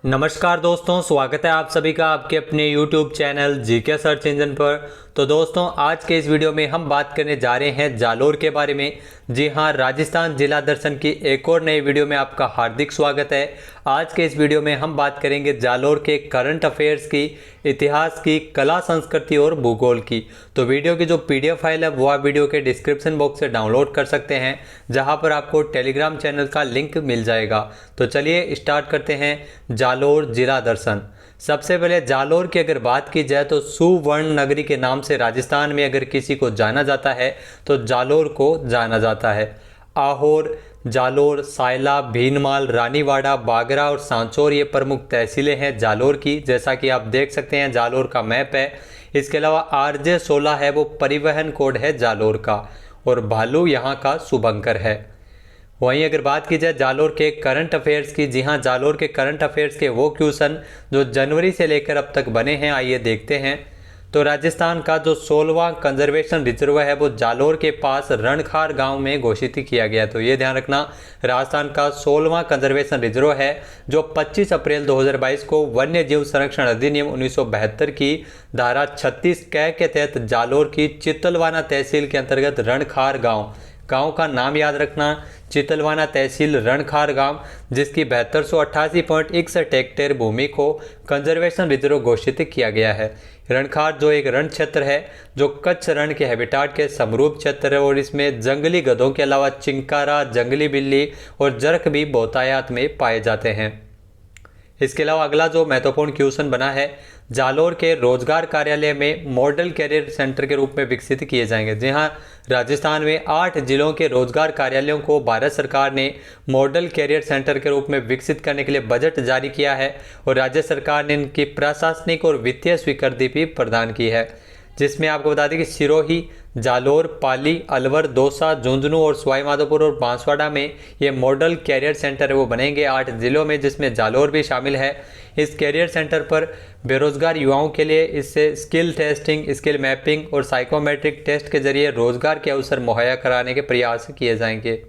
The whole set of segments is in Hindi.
नमस्कार दोस्तों, स्वागत है आप सभी का आपके अपने YouTube channel GK search engine पर। तो दोस्तों, आज के इस वीडियो में हम बात करने जा रहे हैं जालोर के बारे में। जी हां, राजस्थान जिला दर्शन की एक और नई वीडियो में आपका हार्दिक स्वागत है। आज के इस वीडियो में हम बात करेंगे जालोर के करंट अफेयर्स की, इतिहास की, कला संस्कृति और भूगोल की। तो वीडियो की जो PDF फाइल है वो आप वीडियो के डिस्क्रिप्शन बॉक्स से डाउनलोड कर सकते हैं, जहां पर आपको टेलीग्राम चैनल का लिंक मिल जाएगा। तो चलिए स्टार्ट करते हैं जालोर जिला दर्शन। सबसे पहले जालोर की अगर बात की जाए तो सुवर्ण नगरी के नाम से राजस्थान में अगर किसी को जाना जाता है तो जालोर को जाना जाता है। आहोर, जालोर, सायला, भीनमाल, रानीवाड़ा, बागरा और सांचौर ये प्रमुख तहसीलें हैं जालोर की। जैसा कि आप देख सकते हैं जालोर का मैप है। इसके अलावा RJ16 है, वो परिवहन कोड है जालोर का, और भालू यहाँ का शुभंकर है। वहीं अगर बात की जाए जालोर के करंट अफेयर्स की, जी हाँ, जालोर के करंट अफेयर्स के वो क्वेश्चन जो जनवरी से लेकर अब तक बने हैं, आइए देखते हैं। तो राजस्थान का जो 16वां कंजर्वेशन रिजर्व है वो जालोर के पास रणखार गांव में घोषित किया गया। तो ये ध्यान रखना, राजस्थान का 16वां कंजर्वेशन रिजर्व है जो 25 अप्रैल 2022 को वन्य जीव संरक्षण अधिनियम 1972 की धारा 36 क के तहत जालोर की चितलवाना तहसील के अंतर्गत रणखार गांव का नाम याद रखना, चितलवाना तहसील रणखार गांव, जिसकी 7288.61 हेक्टेयर भूमि को कंजर्वेशन रिजर्व घोषित किया गया है। रणखार जो एक रण क्षेत्र है जो कच्छ रण के हैबिटाट के समरूप क्षेत्र है, और इसमें जंगली गधों के अलावा चिंकारा, जंगली बिल्ली और जरख भी बहुतायत में पाए जाते हैं। इसके अलावा अगला जो महत्वपूर्ण क्वेश्चन बना है, जालोर के रोजगार कार्यालय में मॉडल कैरियर सेंटर के रूप में विकसित किए जाएंगे। जी हाँ, राजस्थान में 8 जिलों के रोजगार कार्यालयों को भारत सरकार ने मॉडल कैरियर सेंटर के रूप में विकसित करने के लिए बजट जारी किया है, और राज्य सरकार ने इनकी प्रशासनिक और वित्तीय स्वीकृति भी प्रदान की है। जिसमें आपको बता दें कि सिरोही, जालोर, पाली, अलवर, दौसा, झुंझुनू और सवाई माधोपुर और बांसवाड़ा में ये मॉडल कैरियर सेंटर है वो बनेंगे 8 जिलों में, जिसमें जालोर भी शामिल है। इस कैरियर सेंटर पर बेरोजगार युवाओं के लिए इससे स्किल टेस्टिंग, स्किल मैपिंग और साइकोमेट्रिक टेस्ट के जरिए रोजगार के अवसर मुहैया कराने के प्रयास किए जाएंगे।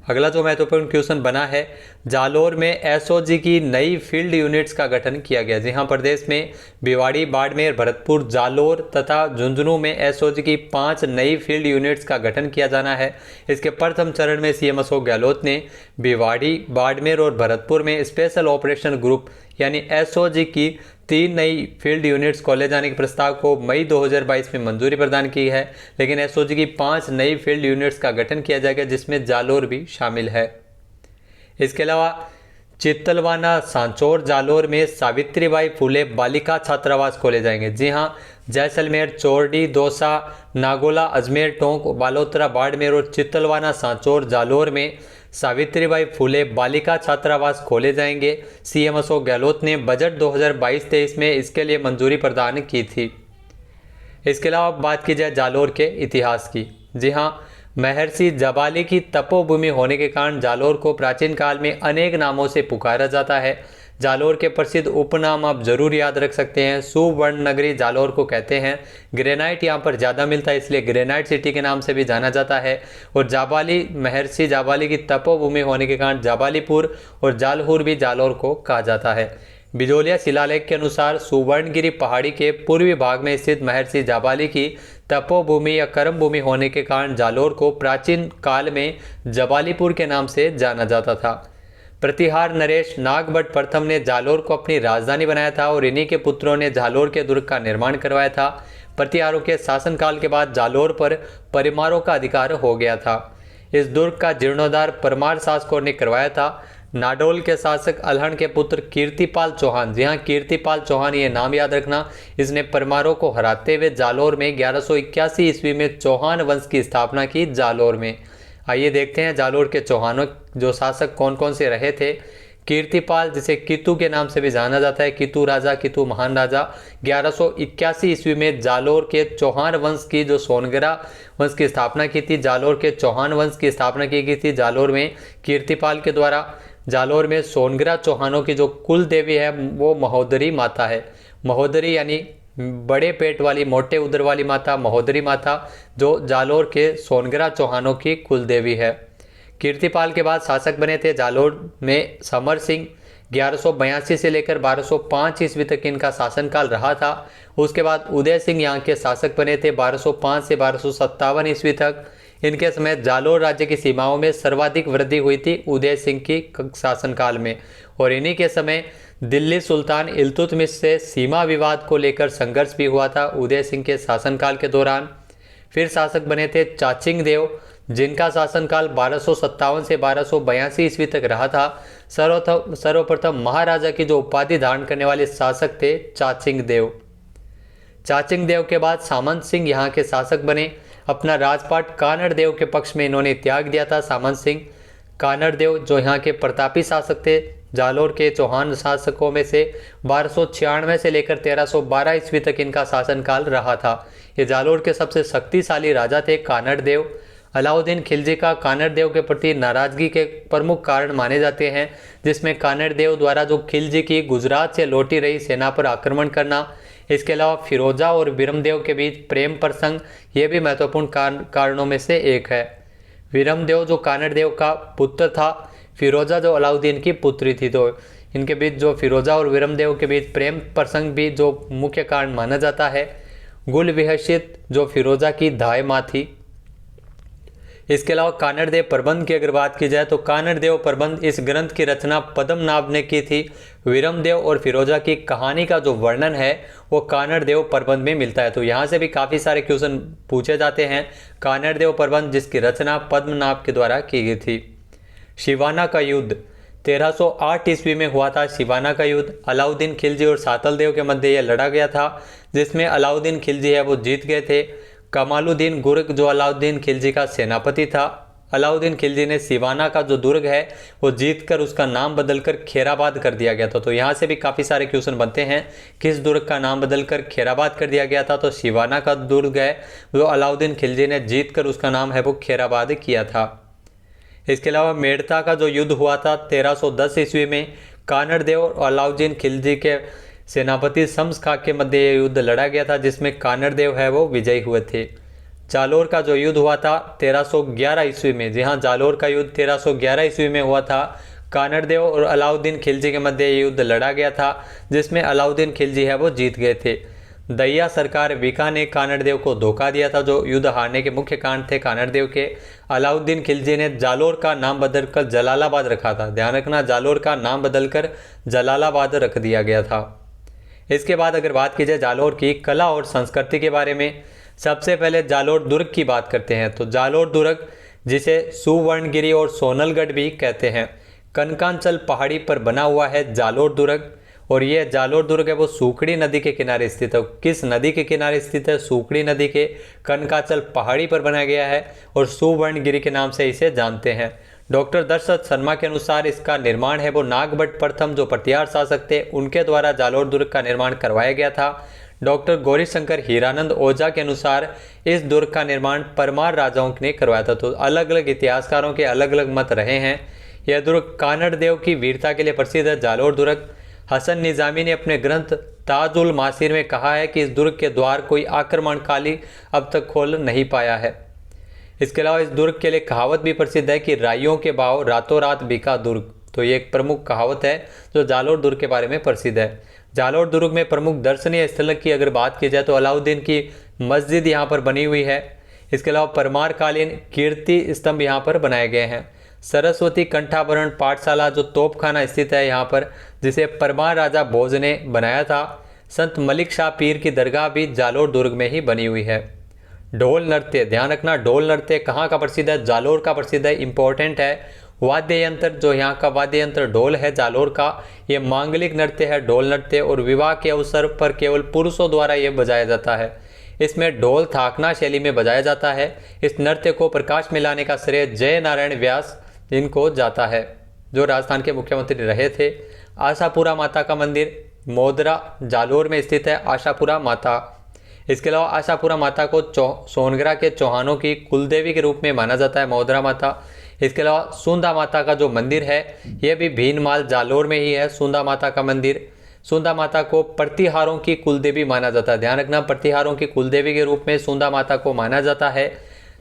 अगला जो महत्वपूर्ण क्वेश्चन बना है, जालोर में SOG की नई फील्ड यूनिट्स का गठन किया गया। जी हाँ, प्रदेश में भिवाड़ी, बाड़मेर, भरतपुर, जालोर तथा झुंझुनू में SOG की 5 नई फील्ड यूनिट्स का गठन किया जाना है। इसके प्रथम चरण में CM अशोक गहलोत ने भिवाड़ी, बाड़मेर और भरतपुर में स्पेशल ऑपरेशन ग्रुप यानी SOG की 3 नई फील्ड यूनिट्स खोले जाने के प्रस्ताव को मई 2022 में मंजूरी प्रदान की है, लेकिन SOG की 5 नई फील्ड यूनिट्स का गठन किया जाएगा, जिसमें जालोर भी शामिल है। इसके अलावा चितलवाना, सांचौर, जालोर में सावित्रीबाई फुले बालिका छात्रावास खोले जाएंगे। जी हाँ, जैसलमेर, चौरडी, दौसा, नागोला, अजमेर, टोंक, बालोतरा, बाड़मेर और चितलवाना, सांचौर, जालोर में सावित्रीबाई फुले बालिका छात्रावास खोले जाएंगे। CM अशोक गहलोत ने बजट 2022-23 में इसके लिए मंजूरी प्रदान की थी। इसके अलावा बात की जाए जालोर के इतिहास की, जी हाँ, महर्षि जाबाली की तपोभूमि होने के कारण जालोर को प्राचीन काल में अनेक नामों से पुकारा जाता है। जालोर के प्रसिद्ध उपनाम आप जरूर याद रख सकते हैं। सुवर्ण नगरी जालोर को कहते हैं। ग्रेनाइट यहाँ पर ज़्यादा मिलता है, इसलिए ग्रेनाइट सिटी के नाम से भी जाना जाता है। और जाबाली, महर्षि जाबाली की तपोभूमि होने के कारण जाबालीपुर और जालहूर भी जालोर को कहा जाता है। बिजोलिया शिलालेख के अनुसार सुवर्णगिरी पहाड़ी के पूर्वी भाग में स्थित महर्षि जाबाली की तपोभूमि या कर्म भूमि होने के कारण जालोर को प्राचीन काल में जबालीपुर के नाम से जाना जाता था। प्रतिहार नरेश नागभट्ट प्रथम ने जालोर को अपनी राजधानी बनाया था, और इन्हीं के पुत्रों ने जालोर के दुर्ग का निर्माण करवाया था। प्रतिहारों के शासनकाल के बाद जालोर पर परमारों का अधिकार हो गया था। इस दुर्ग का जीर्णोद्धार परमार शासकों ने करवाया था। नाडोल के शासक अलहण के पुत्र कीर्तिपाल चौहान, जी हाँ, कीर्तिपाल चौहान, ये नाम याद रखना, इसने परमारों को हराते हुए जालोर में 1181 ईस्वी में चौहान वंश की स्थापना की जालोर में। आइए देखते हैं जालोर के चौहानों जो शासक कौन कौन से रहे थे। कीर्तिपाल, जिसे कितु के नाम से भी जाना जाता है, कितु राजा, कितु महान राजा, 1181 ईस्वी में जालोर के चौहान वंश की जो सोनगरा वंश की स्थापना की थी। जालोर के चौहान वंश की स्थापना की गई थी जालोर में कीर्तिपाल के द्वारा। जालोर में सोनगरा चौहानों की जो कुल देवी है वो महोदरी माता है। महोदरी यानी बड़े पेट वाली, मोटे उदर वाली माता, महोदरी माता, जो जालोर के सोनगरा चौहानों की कुल देवी है। कीर्तिपाल के बाद शासक बने थे जालोर में समर सिंह, 1182 से लेकर 1205 ईस्वी तक इनका शासनकाल रहा था। उसके बाद उदय सिंह यहाँ के शासक बने थे 1205 से 1257 ईस्वी तक। इनके समय जालोर राज्य की सीमाओं में सर्वाधिक वृद्धि हुई थी उदय सिंह की शासनकाल में, और इन्हीं के समय दिल्ली सुल्तान इल्तुतमिश से सीमा विवाद को लेकर संघर्ष भी हुआ था उदय सिंह के शासनकाल के दौरान। फिर शासक बने थे चाचिंग देव, जिनका शासनकाल 1257 से 1282 ईस्वी तक रहा था। सर्वप्रथम महाराजा की जो उपाधि धारण करने वाले शासक थे चाचिंग देव। चाचिंग देव के बाद सामंत सिंह यहाँ के शासक बने। अपना राजपाट कानड़ देव के पक्ष में इन्होंने त्याग दिया था सामंत सिंह। कानड़ देव जो यहाँ के प्रतापी शासक थे, जालोर के चौहान शासकों में से 1296 से लेकर 1312 ईस्वी तक इनका शासनकाल रहा था। ये जालोर के सबसे शक्तिशाली राजा थे कानड़ देव। अलाउद्दीन खिलजी का कानड़ देव के प्रति नाराजगी के प्रमुख कारण माने जाते हैं, जिसमें कानड़ देव द्वारा जो खिलजी की गुजरात से लौटी रही सेना पर आक्रमण करना, इसके अलावा फिरोजा और विरमदेव के बीच प्रेम प्रसंग, ये भी महत्वपूर्ण कारणों में से एक है। विरमदेव जो कानड़ देव का पुत्र था, फिरोजा जो अलाउद्दीन की पुत्री थी, तो इनके बीच जो फिरोजा और विरमदेव के बीच प्रेम प्रसंग भी जो मुख्य कारण माना जाता है। गुल विहसित जो फिरोजा की दाई माँ थी। इसके अलावा कानड़ देव प्रबंध की अगर बात की जाए तो कानड़ देव प्रबंध इस ग्रंथ की रचना पद्मनाभ ने की थी। विरमदेव और फिरोजा की कहानी का जो वर्णन है वो कानड़ देव प्रबंध में मिलता है। तो यहाँ से भी काफ़ी सारे क्वेश्चन पूछे जाते हैं। कानड़ देव प्रबंध जिसकी रचना पद्मनाभ के द्वारा की गई थी। शिवाना का युद्ध 1308 ईस्वी में हुआ था। शिवाना का युद्ध अलाउद्दीन खिलजी और सातल देव के मध्य यह लड़ा गया था, जिसमें अलाउद्दीन खिलजी है वो जीत गए थे। कमालुद्दीन गुर्ग जो अलाउद्दीन खिलजी का सेनापति था, अलाउद्दीन खिलजी ने सिवाना का जो दुर्ग है वो जीतकर उसका नाम बदलकर खेराबाद कर दिया गया था। तो यहाँ से भी काफ़ी सारे क्वेश्चन बनते हैं, किस दुर्ग का नाम बदलकर खेराबाद कर दिया गया था। तो सिवाना का दुर्ग है जो अलाउद्दीन खिलजी ने जीतकर उसका नाम है वो खेराबाद किया था। इसके अलावा मेड़ता का जो युद्ध हुआ था 1310 ईस्वी में, कानड़ देव और अलाउद्दीन खिलजी के सेनापति शम्स खां के मध्य ये युद्ध लड़ा गया था, जिसमें कानड़ देव है वो विजयी हुए थे। जालोर का जो युद्ध हुआ था 1311 ईस्वी में, जी हाँ, जालोर का युद्ध 1311 ईस्वी में हुआ था। कानड़ देव और अलाउद्दीन खिलजी के मध्य ये युद्ध लड़ा गया था, जिसमें अलाउद्दीन खिलजी है वो जीत गए थे। दैया सरकार विका ने कानड़ देव को धोखा दिया था, जो युद्ध हारने के मुख्य कारण थे कानड़ देव के। अलाउद्दीन खिलजी ने जालोर का नाम बदलकर जलालाबाद रखा था। ध्यान रखना, जालोर का नाम बदलकर जलालाबाद रख दिया गया था। इसके बाद अगर बात की जाए जालोर की कला और संस्कृति के बारे में, सबसे पहले जालोर दुर्ग की बात करते हैं। तो जालोर दुर्ग, जिसे सुवर्णगिरी और सोनलगढ़ भी कहते हैं, कनकांचल पहाड़ी पर बना हुआ है जालोर दुर्ग। और ये जालोर दुर्ग है वो सूखड़ी नदी के किनारे स्थित है। किस नदी के किनारे स्थित है? सूखड़ी नदी के कनकांचल पहाड़ी पर बनाया गया है और सुवर्णगिरी के नाम से इसे जानते हैं। डॉक्टर दशरथ शर्मा के अनुसार इसका निर्माण है वो नागभट्ट प्रथम जो प्रतिहार शासक थे उनके द्वारा जालोर दुर्ग का निर्माण करवाया गया था। डॉक्टर गौरीशंकर हीरानंद ओझा के अनुसार इस दुर्ग का निर्माण परमार राजाओं ने करवाया था। तो अलग अलग इतिहासकारों के अलग अलग मत रहे हैं। यह दुर्ग कानड़ देव की वीरता के लिए प्रसिद्ध है। जालोर दुर्ग, हसन निजामी ने अपने ग्रंथ ताजुल मासिर में कहा है कि इस दुर्ग के द्वार कोई आक्रमणकाली अब तक खोल नहीं पाया है। इसके अलावा इस दुर्ग के लिए कहावत भी प्रसिद्ध है कि राइयों के भाव रातों रात बिका दुर्ग। तो ये एक प्रमुख कहावत है जो जालोर दुर्ग के बारे में प्रसिद्ध है। जालोर दुर्ग में प्रमुख दर्शनीय स्थल की अगर बात की जाए तो अलाउद्दीन की मस्जिद यहाँ पर बनी हुई है। इसके अलावा परमार कालीन कीर्ति स्तंभ यहाँ पर बनाए गए हैं। सरस्वती कंठाभरण पाठशाला जो तोपखाना स्थित है यहाँ पर, जिसे परमार राजा भोज ने बनाया था। संत मलिक शाह पीर की दरगाह भी जालोर दुर्ग में ही बनी हुई है। ढोल नृत्य, ध्यान रखना, ढोल नृत्य कहाँ का प्रसिद्ध है? जालोर का प्रसिद्ध है, इंपॉर्टेंट है। वाद्य यंत्र, जो यहाँ का वाद्य यंत्र ढोल है जालोर का, ये मांगलिक नृत्य है ढोल नृत्य, और विवाह के अवसर पर केवल पुरुषों द्वारा ये बजाया जाता है। इसमें ढोल थाकना शैली में बजाया जाता है। इस नृत्य को प्रकाश में लाने का श्रेय जय नारायण व्यास इनको जाता है, जो राजस्थान के मुख्यमंत्री रहे थे। आशापुरा माता का मंदिर मोदरा जालोर में स्थित है, आशापुरा माता। इसके अलावा आशापुरा माता को सोनगरा के चौहानों की कुलदेवी के रूप में माना जाता है, मोदरा माता। इसके अलावा सुंदा माता का जो मंदिर है यह भी भीनमाल जालोर में ही है। सुंदा माता का मंदिर, सुंदा माता को प्रतिहारों की कुलदेवी माना जाता है। ध्यान रखना, प्रतिहारों की कुलदेवी के रूप में सुंदा माता को माना जाता है।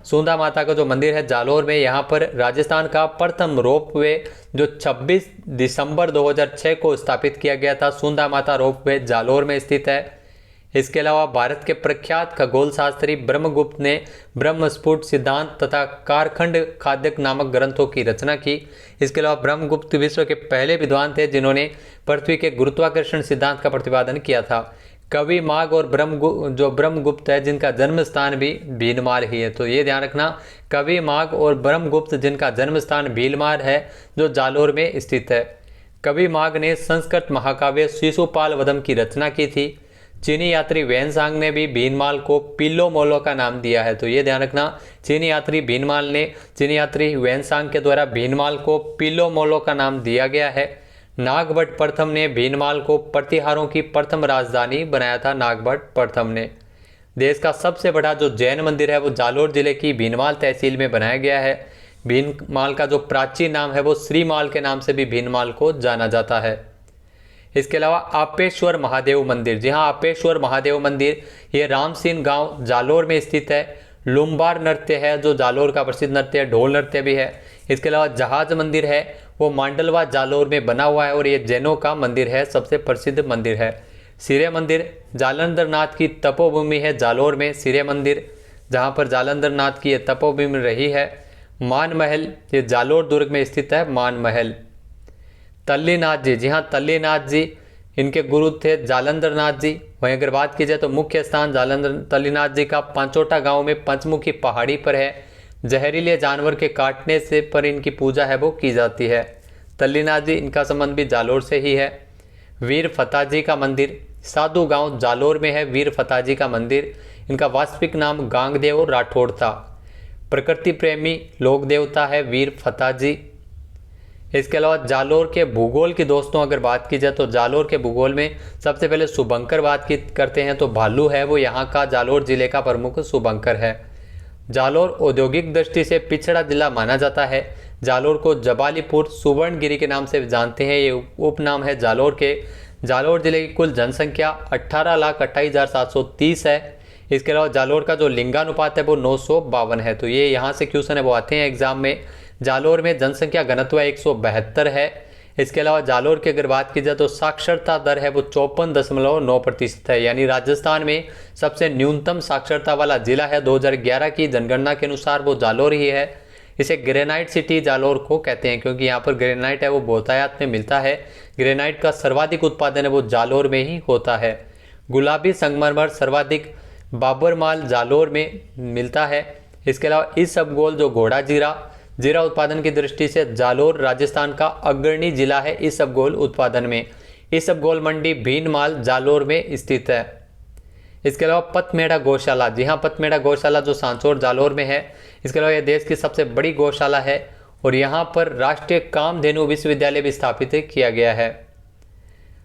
सुंदा माता का जो मंदिर है जालोर में, यहाँ पर राजस्थान का प्रथम रोपवे जो 26 दिसंबर 2006 को स्थापित किया गया था, सुंदा माता रोपवे जालोर में स्थित है। इसके अलावा भारत के प्रख्यात खगोल शास्त्री ब्रह्मगुप्त ने ब्रह्मस्फुट सिद्धांत तथा कारखंड खाद्यक नामक ग्रंथों की रचना की। इसके अलावा ब्रह्मगुप्त विश्व के पहले विद्वान थे जिन्होंने पृथ्वी के गुरुत्वाकर्षण सिद्धांत का प्रतिपादन किया था। कवि माघ और ब्रह्मगुप्त है जिनका जन्म स्थान भी भीलमाल ही है, तो ये ध्यान रखना, कवि माघ और ब्रह्मगुप्त जिनका जन्म स्थान भीलमाल है जो जालोर में स्थित है। कवि माघ ने संस्कृत महाकाव्य शिशुपाल वधम की रचना की थी। चीनी यात्री वेनसांग ने भी भीनमाल को पिल्लो मोलो का नाम दिया है, तो ये ध्यान रखना, चीनी यात्री वेनसांग के द्वारा भीनमाल को पिल्लो मोलो का नाम दिया गया है। नागभट्ट प्रथम ने भीनमाल को प्रतिहारों की प्रथम राजधानी बनाया था। नागभट्ट प्रथम ने। देश का सबसे बड़ा जो जैन मंदिर है वो जालोर जिले की भीनमाल तहसील में बनाया गया है। भीनमाल का जो प्राचीन नाम है वो श्रीमाल के नाम से भी भीनमाल को जाना जाता है। इसके अलावा आपेश्वर महादेव मंदिर, जी हाँ, आपेश्वर महादेव मंदिर ये रामसीन गांव जालोर में स्थित है। लुम्बार नृत्य है जो जालोर का प्रसिद्ध नृत्य है, ढोल नृत्य भी है। इसके अलावा जहाज मंदिर है वो मांडलवा जालोर में बना हुआ है और ये जैनों का मंदिर है, सबसे प्रसिद्ध मंदिर है। सिरे मंदिर जालंधर नाथ की तपोभूमि है जालोर में, सिरे मंदिर जहाँ पर जालंधर नाथ की ये तपोभूमि रही है। मान महल ये जालोर दुर्ग में स्थित है, मान महल। तल्लीनाथ जी, जी हाँ, तल्लीनाथ जी इनके गुरु थे जालंधर नाथ जी। वहीं अगर बात की जाए तो मुख्य स्थान तल्लीनाथ जी का पांचोटा गांव में पंचमुखी पहाड़ी पर है। जहरीले जानवर के काटने से पर इनकी पूजा है वो की जाती है। तल्लीनाथ जी इनका संबंध भी जालोर से ही है। वीर फताजी का मंदिर साधु गांव जालोर में है। वीर फताजी का मंदिर, इनका वास्तविक नाम गांगदेव राठौड़ था। प्रकृति प्रेमी लोक देवता है वीर फताजी। इसके अलावा जालोर के भूगोल की दोस्तों अगर बात की जाए तो जालोर के भूगोल में सबसे पहले शुभंकर करते हैं तो भालू है वो यहाँ का जालोर जिले का प्रमुख शुभंकर है। जालोर औद्योगिक दृष्टि से पिछड़ा जिला माना जाता है। जालोर को जबालीपुर सुवर्णगिरी के नाम से जानते हैं, ये उपनाम है जालोर के। जालोर जिले की कुल जनसंख्या 18,28,730 है। इसके अलावा जालोर का जो लिंगानुपात है वो 952 है, तो ये यहाँ से क्वेश्चन है वो आते हैं एग्जाम में। जालोर में जनसंख्या घनत्व 172 है। इसके अलावा जालोर की अगर बात की जाए तो साक्षरता दर है वो 54.9% है, यानी राजस्थान में सबसे न्यूनतम साक्षरता वाला जिला है। 2011 की जनगणना के अनुसार वो जालोर ही है। इसे ग्रेनाइट सिटी जालोर को कहते हैं क्योंकि यहाँ पर ग्रेनाइट है वो बहुतायत में मिलता है। ग्रेनाइट का सर्वाधिक उत्पादन है वो जालोर में ही होता है। गुलाबी संगमरमर सर्वाधिक बाबरमाल जालोर में मिलता है। इसके अलावा इसबगोल जो घोड़ा जीरा उत्पादन की दृष्टि से जालोर राजस्थान का अग्रणी जिला है इसबगोल उत्पादन में। इसबगोल मंडी भीनमाल जालोर में स्थित है। इसके अलावा पथमेड़ा गौशाला, जी हाँ, पथमेड़ा गौशाला जो सांचौर जालोर में है। इसके अलावा यह देश की सबसे बड़ी गौशाला है और यहाँ पर राष्ट्रीय कामधेनु विश्वविद्यालय भी स्थापित किया गया है।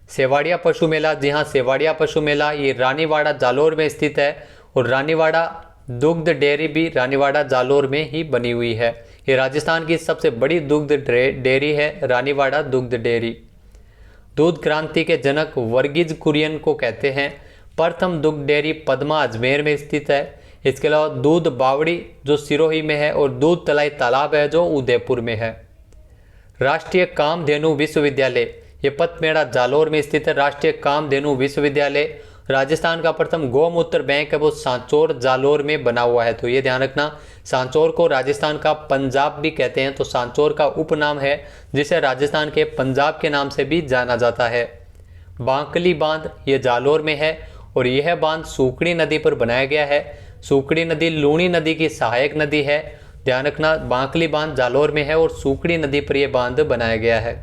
सेवाड़िया पशु मेला, जी हाँ, सेवाड़िया पशु मेला ये रानीवाड़ा जालोर में स्थित है और रानीवाड़ा दुग्ध डेयरी भी रानीवाड़ा जालोर में ही बनी हुई है। ये राजस्थान की सबसे बड़ी दुग्ध डेयरी है, रानीवाड़ा दुग्ध डेयरी। दूध क्रांति के जनक वर्गीज कुरियन को कहते हैं। प्रथम दुग्ध डेयरी पद्मा अजमेर में स्थित है। इसके अलावा दूध बावड़ी जो सिरोही में है और दूध तलाई तालाब है जो उदयपुर में है। राष्ट्रीय कामधेनु विश्वविद्यालय ये पथमेड़ा जालोर में स्थित है। राष्ट्रीय कामधेनु विश्वविद्यालय राजस्थान का प्रथम गौमूत्र बैंक है वो सांचौर जालोर में बना हुआ है, तो ये ध्यान रखना। सांचौर को राजस्थान का पंजाब भी कहते हैं, तो सांचौर का उपनाम है जिसे राजस्थान के पंजाब के नाम से भी जाना जाता है। बांकली बांध ये जालोर में है और यह बांध सूकड़ी नदी पर बनाया गया है। सूकड़ी नदी लूणी नदी की सहायक नदी है, ध्यान रखना। बांकली बांध जालोर में है और सूकड़ी नदी पर यह बांध बनाया गया है।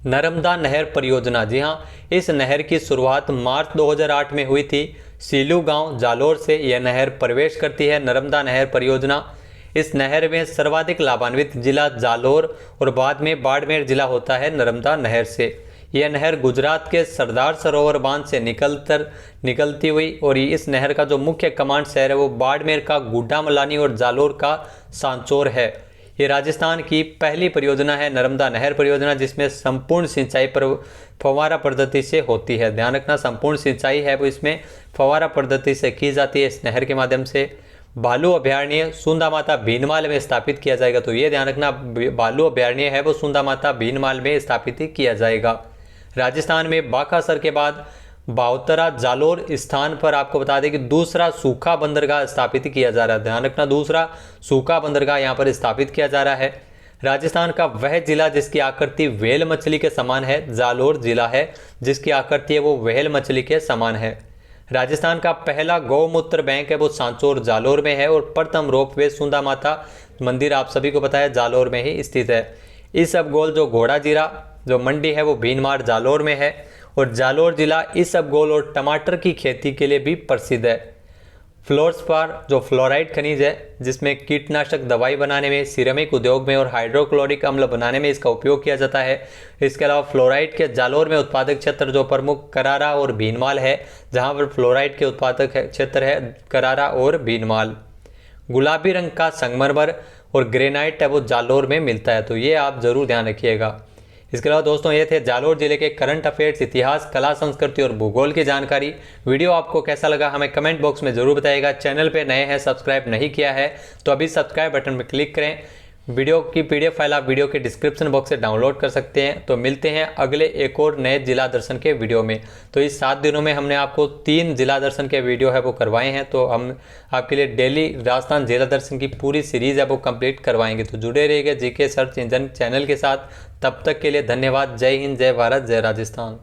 नर्मदा नहर परियोजना, जी हाँ, इस नहर की शुरुआत मार्च 2008 में हुई थी। सीलू गांव जालोर से यह नहर प्रवेश करती है। नर्मदा नहर परियोजना, इस नहर में सर्वाधिक लाभान्वित जिला जालोर और बाद में बाड़मेर जिला होता है नर्मदा नहर से। यह नहर गुजरात के सरदार सरोवर बांध से निकलती हुई और इस नहर का जो मुख्य कमांड शहर है वो बाड़मेर का गुड्डामलानी और जालोर का सांचौर है। ये राजस्थान की पहली परियोजना है नर्मदा नहर परियोजना जिसमें संपूर्ण सिंचाई पर फव्वारा पद्धति से होती है। ध्यान रखना, संपूर्ण सिंचाई है वो इसमें फव्वारा पद्धति से की जाती है इस नहर के माध्यम से। बालू अभयारण्य सुंदा माता भीनमाल में स्थापित किया जाएगा। तो ये ध्यान रखना, बालू अभयारण्य है वो सुंदा माता भीनमाल में स्थापित किया जाएगा। राजस्थान में बाकासर के बाद बाउतरा जालोर स्थान पर आपको बता दें कि दूसरा सूखा बंदरगाह स्थापित किया जा रहा है। ध्यान रखना, दूसरा सूखा बंदरगाह यहाँ पर स्थापित किया जा रहा है। राजस्थान का वह जिला जिसकी आकृति व्हेल मछली के समान है, जालोर जिला है जिसकी आकृति है वो व्हेल मछली के समान है। राजस्थान का पहला गौमूत्र बैंक है वो सांचौर जालोर में है, और प्रथम रोपवे सुंदा माता मंदिर आप सभी को पता है जालोर में ही स्थित है। इसबगोल जो घोड़ा जीरा जो मंडी है वो भीनमार जालोर में है, और जालोर जिला इसबगोल और टमाटर की खेती के लिए भी प्रसिद्ध है। फ्लोर्सपार जो फ्लोराइड खनिज है जिसमें कीटनाशक दवाई बनाने में, सिरेमिक उद्योग में और हाइड्रोक्लोरिक अम्ल बनाने में इसका उपयोग किया जाता है। इसके अलावा फ्लोराइड के जालोर में उत्पादक क्षेत्र जो प्रमुख करारा और भीनमाल है, जहां पर फ्लोराइड के उत्पादक क्षेत्र है करारा और भीनमाल। गुलाबी रंग का संगमरमर और ग्रेनाइट है वो जालोर में मिलता है, तो ये आप जरूर ध्यान रखिएगा। इसके अलावा दोस्तों ये थे जालोर जिले के करंट अफेयर्स, इतिहास, कला, संस्कृति और भूगोल की जानकारी। वीडियो आपको कैसा लगा हमें कमेंट बॉक्स में जरूर बताइएगा। चैनल पे नए हैं, सब्सक्राइब नहीं किया है तो अभी सब्सक्राइब बटन पर क्लिक करें। वीडियो की PDF फाइल आप वीडियो के डिस्क्रिप्शन बॉक्स से डाउनलोड कर सकते हैं। तो मिलते हैं अगले एक और नए जिला दर्शन के वीडियो में। तो इस 7 दिनों में हमने आपको 3 जिला दर्शन के वीडियो है वो करवाए हैं, तो हम आपके लिए डेली राजस्थान जिला दर्शन की पूरी सीरीज़ है वो कंप्लीट करवाएंगे। तो जुड़े रहिएगा जीके सर्च इंजन चैनल के साथ। तब तक के लिए धन्यवाद। जय हिंद, जय भारत, जय राजस्थान।